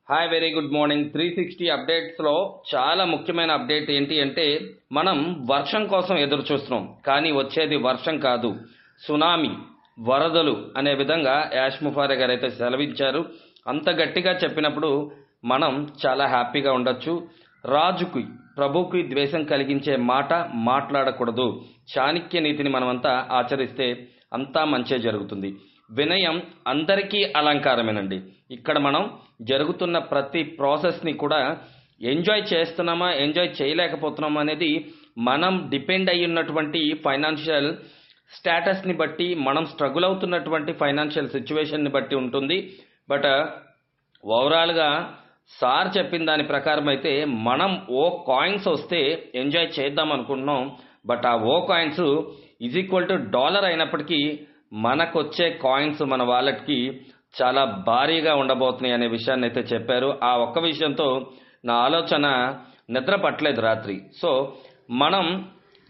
Hi, very good morning. 360 అప్డేట్స్లో చాలా ముఖ్యమైన update ఏంటి అంటే, మనం వర్షం కోసం ఎదురు చూస్తున్నాం, కానీ వచ్చేది వర్షం కాదు, సునామీ, వరదలు అనే విధంగా యాష్ ముఫారే గారు అయితే సెలవిచ్చారు. అంత గట్టిగా చెప్పినప్పుడు మనం చాలా హ్యాపీగా ఉండొచ్చు. రాజుకి, ప్రభుకి ద్వేషం కలిగించే మాట మాట్లాడకూడదు. చాణక్య నీతిని మనమంతా ఆచరిస్తే అంతా మంచే జరుగుతుంది. వినయం అందరికీ అలంకారమేనండి. ఇక్కడ మనం జరుగుతున్న ప్రతి ప్రాసెస్ని కూడా ఎంజాయ్ చేస్తున్నామా, ఎంజాయ్ చేయలేకపోతున్నామా అనేది మనం డిపెండ్ అయి ఉన్నటువంటి ఫైనాన్షియల్ స్టేటస్ని బట్టి, మనం స్ట్రగుల్ అవుతున్నటువంటి ఫైనాన్షియల్ సిచ్యువేషన్ని బట్టి ఉంటుంది. బట్ ఓవరాల్గా సార్ చెప్పిన దాని ప్రకారం అయితే మనం ఓ కాయిన్స్ వస్తే ఎంజాయ్ చేద్దాం అనుకుంటున్నాం. బట్ ఆ ఓ coins is equal to dollar అయినప్పటికీ మనకొచ్చే కాయిన్స్ మన వాలెట్కి చాలా భారీగా ఉండబోతున్నాయి అనే విషయాన్ని అయితే చెప్పారు. ఆ ఒక్క విషయంతో నా ఆలోచన నిద్ర పట్టలేదు రాత్రి. సో మనం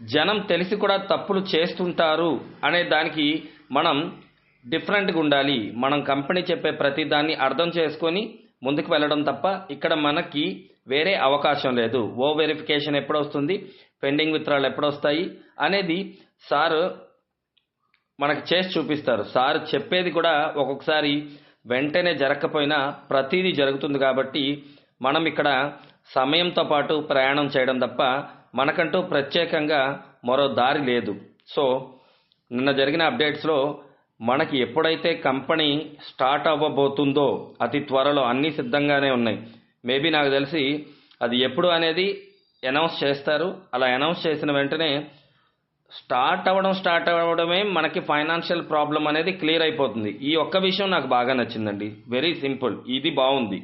జనం తెలిసి కూడా తప్పులు చేస్తుంటారు అనే దానికి మనం డిఫరెంట్గా ఉండాలి. మనం కంపెనీ చెప్పే ప్రతి దాన్ని అర్థం చేసుకొని ముందుకు వెళ్ళడం తప్ప ఇక్కడ మనకి వేరే అవకాశం లేదు. ఓ వెరిఫికేషన్ ఎప్పుడు వస్తుంది, పెండింగ్ విత్డ్రాలు ఎప్పుడు వస్తాయి అనేది సార్ మనకు చేసి చూపిస్తారు. సార్ చెప్పేది కూడా ఒక్కొక్కసారి వెంటనే జరగకపోయినా ప్రతిదీ జరుగుతుంది. కాబట్టి మనం ఇక్కడ సమయంతో పాటు ప్రయాణం చేయడం తప్ప మనకంటూ ప్రత్యేకంగా మరో దారి లేదు. సో నిన్న జరిగిన అప్డేట్స్లో మనకి ఎప్పుడైతే కంపెనీ స్టార్ట్ అవ్వబోతుందో అతి త్వరలో అన్నీ సిద్ధంగానే ఉన్నాయి. మేబీ నాకు తెలిసి అది ఎప్పుడు అనేది అనౌన్స్ చేస్తారు. అలా అనౌన్స్ చేసిన వెంటనే స్టార్ట్ అవ్వడమే మనకి ఫైనాన్షియల్ ప్రాబ్లం అనేది క్లియర్ అయిపోతుంది. ఈ ఒక్క విషయం నాకు బాగా నచ్చిందండి. వెరీ సింపుల్, ఇది బాగుంది.